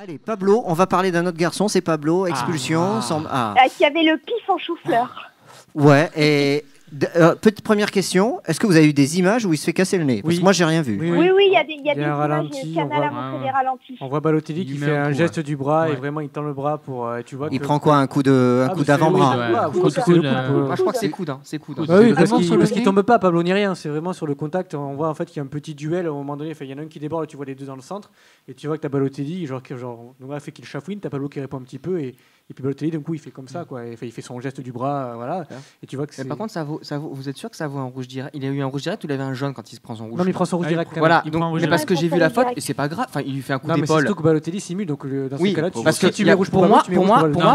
Allez, Pablo, on va parler d'un autre garçon, c'est Pablo, expulsion. Qui avait le pif en chou-fleur. Ouais, et petite première question, est-ce que vous avez eu des images où il se fait casser le nez? Parce que moi, j'ai rien vu. Oui, il y a des images, ralenti, Canal a montré des ralentis. On voit Balotelli qui fait un geste du bras et vraiment il tend le bras pour. Tu vois il prend quoi, un coup d'avant-bras? Je crois que c'est coude. C'est coude. Oui, parce qu'il tombe pas, Pablo ni rien. C'est vraiment sur le contact. On voit en fait qu'il y a un petit duel à un moment donné. Il y en a un qui déborde, tu vois les deux dans le centre, et tu vois que t'as Balotelli, donc là, fait qu'il chafouine, t'as Pablo qui répond un petit peu et puis Balotelli, d'un coup, il fait comme ça, quoi. Il fait son geste du bras, voilà. Et tu vois que par contre, ça vaut, vous êtes sûr que ça vaut un rouge direct? Il a eu un rouge direct ou il avait un jaune quand il se prend son rouge? Non, mais il prend son rouge direct. Voilà, mais parce que j'ai vu la faute et c'est pas grave. Enfin, il lui fait un coup d'épaule. Mais c'est surtout que Balotelli simule, donc dans ce cas-là, parce que tu mets rouge pour moi,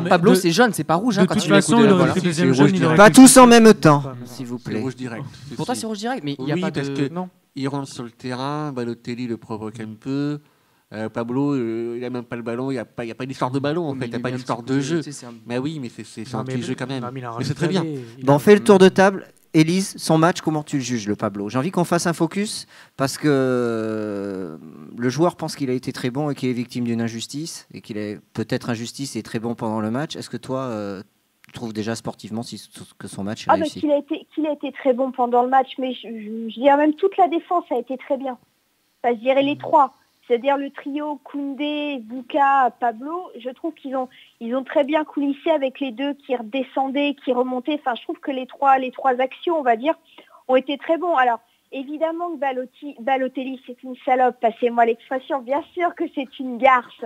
Pablo, c'est jaune, c'est pas rouge. De toute façon, il aurait fait deuxième jaune. Pas tous en même temps, s'il vous plaît. Rouge direct. Pour toi, c'est rouge direct, mais il y a pas de. Il rentre sur le terrain, Balotelli le provoque un peu. Pablo, il a même pas le ballon, il n'y a pas d'histoire de ballon en fait, il n'y a pas d'histoire de jeu. Mais oui, mais c'est un petit jeu quand même. Mais c'est très bien. Bon, on fait le tour de table. Élise, son match, comment tu le juges, le Pablo? J'ai envie qu'on fasse un focus parce que le joueur pense qu'il a été très bon et qu'il est victime d'une injustice et qu'il est peut-être injustice et très bon pendant le match. Est-ce que toi, tu trouves déjà sportivement que son match est réussi? Qu'il a été très bon pendant le match, mais je dirais même toute la défense a été très bien. Enfin, je dirais les trois. C'est-à-dire le trio Koundé, Bouka, Pablo, je trouve qu'ils ont très bien coulissé avec les deux qui redescendaient, qui remontaient. Enfin, je trouve que les trois actions, on va dire, ont été très bons. Alors, évidemment que Balotelli, c'est une salope, passez-moi l'expression. Bien sûr que c'est une garce.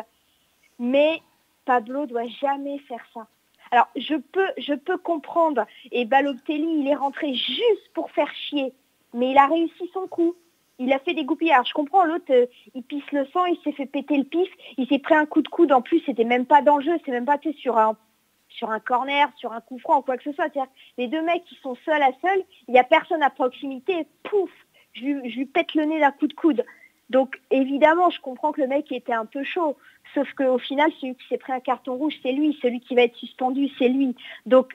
Mais Pablo doit jamais faire ça. Alors, je peux comprendre. Et Balotelli, il est rentré juste pour faire chier. Mais il a réussi son coup. Il a fait des goupilles. Alors je comprends, l'autre, il pisse le sang, il s'est fait péter le pif, il s'est pris un coup de coude. En plus, c'était même pas dans le jeu, c'est même pas sur un corner, sur un coup franc ou quoi que ce soit. C'est-à-dire, les deux mecs qui sont seuls à seul, il n'y a personne à proximité, pouf, je lui pète le nez d'un coup de coude. Donc évidemment, je comprends que le mec était un peu chaud. Sauf qu'au final, celui qui s'est pris un carton rouge, c'est lui. Celui qui va être suspendu, c'est lui. Donc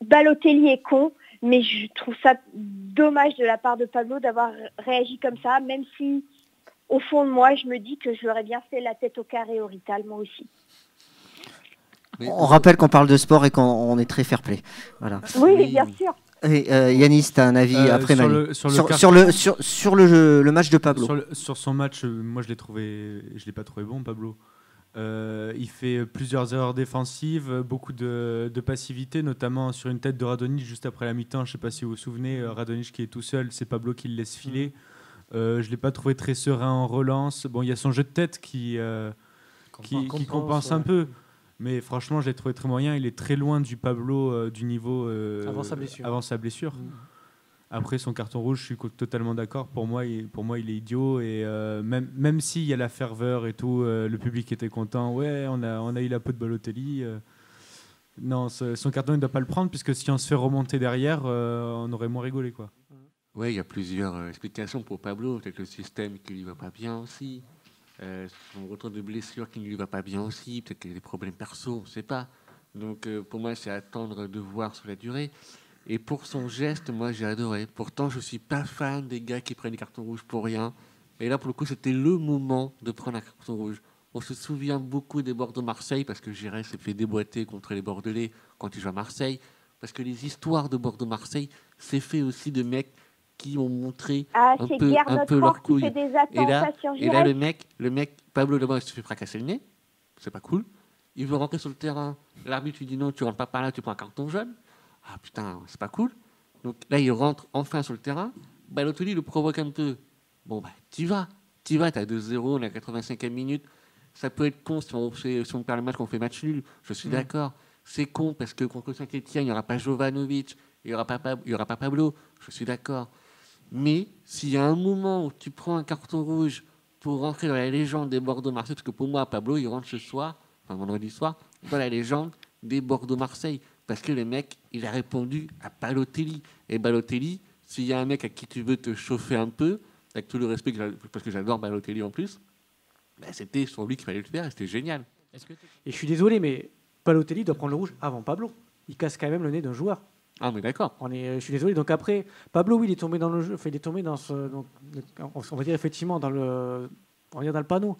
Balotelli est con. Mais je trouve ça dommage de la part de Pablo d'avoir réagi comme ça, même si, au fond de moi, je me dis que je l'aurais bien fait la tête au carré au Rital, moi aussi. On rappelle qu'on parle de sport et qu'on est très fair-play. Voilà. Oui, bien sûr. Et Yanis, tu as un avis après Manu sur le match de Pablo? Sur son match, moi je l'ai pas trouvé bon, Pablo. Il fait plusieurs erreurs défensives, beaucoup de passivité, notamment sur une tête de Radonjic juste après la mi-temps. Je ne sais pas si vous vous souvenez, Radonjic qui est tout seul, c'est Pablo qui le laisse filer. Je ne l'ai pas trouvé très serein en relance. Bon, il y a son jeu de tête qui compense un peu, mais franchement, je l'ai trouvé très moyen. Il est très loin du Pablo du niveau avant sa blessure. Après, son carton rouge, je suis totalement d'accord. Pour moi, il est idiot. Et même s'il y a la ferveur et tout, le public était content. Ouais, on a eu la peau de Balotelli. Non, son carton, il ne doit pas le prendre, puisque si on se fait remonter derrière, on aurait moins rigolé, quoi. Oui, il y a plusieurs explications pour Pablo. Peut-être le système qui ne lui va pas bien aussi. Son retour de blessure qui ne lui va pas bien aussi. Peut-être qu'il y a des problèmes perso, on ne sait pas. Donc, pour moi, c'est à attendre de voir sur la durée. Et pour son geste, moi j'ai adoré. Pourtant, je ne suis pas fan des gars qui prennent des cartons rouges pour rien. Et là, pour le coup, c'était le moment de prendre un carton rouge. On se souvient beaucoup des Bordeaux-Marseille, parce que Giray s'est fait déboîter contre les Bordelais quand il joue à Marseille. Parce que les histoires de Bordeaux-Marseille, c'est fait aussi de mecs qui ont montré un peu leur couille. Et là, le mec, Pablo Lema, il se fait fracasser le nez. C'est pas cool. Il veut rentrer sur le terrain. L'arbitre lui dit non, tu rentres pas par là, tu prends un carton jaune. Ah putain, c'est pas cool. Donc là, il rentre enfin sur le terrain. Balotelli le provoque un peu. Bon, bah, t'as 2-0, on est à 85e minute. Ça peut être con si on perd le match, qu'on fait match nul. Je suis d'accord. C'est con parce que contre Saint-Etienne, il n'y aura pas Jovanovic, il n'y aura pas Pablo. Je suis d'accord. Mais s'il y a un moment où tu prends un carton rouge pour rentrer dans la légende des Bordeaux-Marseille, parce que pour moi, Pablo, il rentre ce soir, vendredi soir, dans la légende des Bordeaux-Marseille. Parce que le mec, il a répondu à Balotelli. Et Balotelli, s'il y a un mec à qui tu veux te chauffer un peu, avec tout le respect, parce que j'adore Balotelli en plus, ben c'était sur lui qu'il fallait le faire et c'était génial. Et je suis désolé, mais Balotelli doit prendre le rouge avant Pablo. Il casse quand même le nez d'un joueur. Ah, mais d'accord. Je suis désolé. Donc après, Pablo, oui, il est tombé dans le jeu. Enfin, il est tombé dans ce... Donc, on va dire effectivement dans le panneau.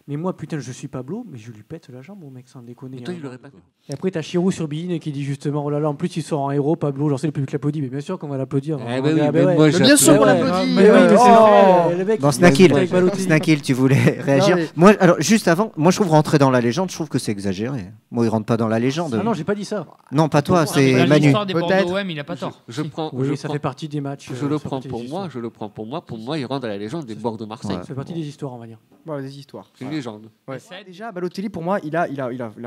Mais moi, putain, je suis Pablo, mais je lui pète la jambe, mon mec, sans déconner. Mais toi, hein. il l'aurait pas fait. Et après, t'as Chirou sur Bein qui dit justement, oh là là, en plus, il sort en héros, Pablo. Genre, c'est le public l'applaudit, mais bien sûr qu'on va l'applaudir. Eh On ben dit, oui, ah même ouais. moi, Mais bien sûr qu'on Ouais, l'applaudit. mais oui, mais c'est Oh. vrai, le mec, Bon, il Snackil, avec Balotelli. Snackil, tu voulais réagir. mais- Moi, alors, juste avant, moi, je trouve rentrer dans la légende, je trouve que c'est exagéré. Moi, il rentre pas dans la légende. Ah non, j'ai pas dit ça. Non, pas toi, Ah, mais c'est dans Manu. l'histoire des Peut-être. Bordeaux OM, il a pas tort. Je prends. Oui, je ça prends- fait partie des matchs. Je le ça fait prends partie pour des moi, histoires. je le prends pour moi. Pour moi, il rentre dans la légende des Bordeaux-Marseille. Ouais. Ça fait partie des histoires, on va dire. Voilà, des histoires. C'est une légende. Ouais. Et ça aide. Déjà, Balotelli, pour moi, il a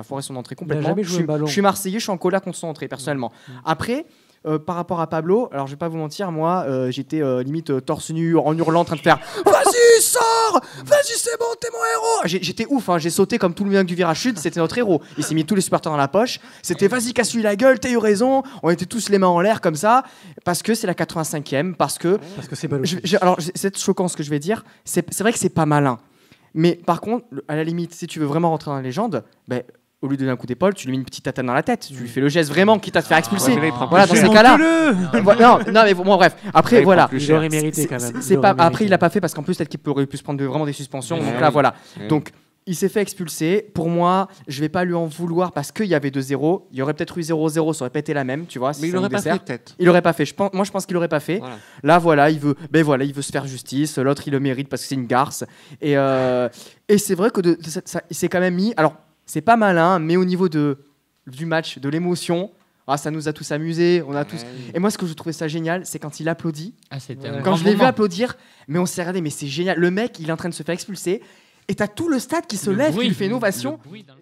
foiré son entrée complètement. jamais joué je, suis, un ballon. je suis Marseillais, je suis en colère contre son entrée, personnellement. Après, par rapport à Pablo, alors je vais pas vous mentir, moi, j'étais limite torse nu, en hurlant, en train de faire vas-y, sors. Vas-y, c'est bon, t'es mon héros. J'étais ouf, hein, j'ai sauté comme tout le mec du virage sud, c'était notre héros. Il s'est mis tous les supporters dans la poche. C'était vas-y, casse-lui la gueule, t'as eu raison. On était tous les mains en l'air comme ça, parce que c'est la 85e, parce que. Parce que c'est Balotelli. Alors, c'est choquant ce que je vais dire. C'est vrai que c'est pas malin. Mais par contre, à la limite, si tu veux vraiment rentrer dans la légende, ben, au lieu de donner un coup d'épaule, tu lui mets une petite tatane dans la tête. Tu lui fais le geste vraiment quitte à te faire expulser. Ouais, mais là, il prend Voilà, plus dans cher. ces cas-là. Non, mais bon, bref. Après, Là, il voilà. prend plus Il cher. aurait mérité quand même. C'est pas, après, il l'a pas fait parce qu'en plus, peut-être qu'il aurait pu se prendre vraiment des suspensions. Ouais, Donc là, oui. voilà. Ouais. Donc, il s'est fait expulser. Pour moi, je vais pas lui en vouloir parce qu'il y avait 2-0. Il y aurait peut-être eu 0-0, ça aurait pas été la même, tu vois. si Mais il ça nous l'aurait pas dessert. fait, peut-être. Il aurait pas fait. Moi, je pense qu'il aurait pas fait. Voilà. Là, voilà, il veut se faire justice. L'autre, il le mérite parce que c'est une garce. Et c'est vrai que il s'est quand même mis. Alors, c'est pas malin, mais au niveau du match, de l'émotion, ça nous a tous amusés. On a tous. Ouais. Et moi, ce que je trouvais ça génial, c'est quand il applaudit. Ah, c'était un Quand grand je l'ai vu moment. applaudir, mais on s'est regardé, mais c'est génial. Le mec, il est en train de se faire expulser. Et t'as tout le stade qui se Le lève, qui bruit, lui fait une ovation. le bruit dans le-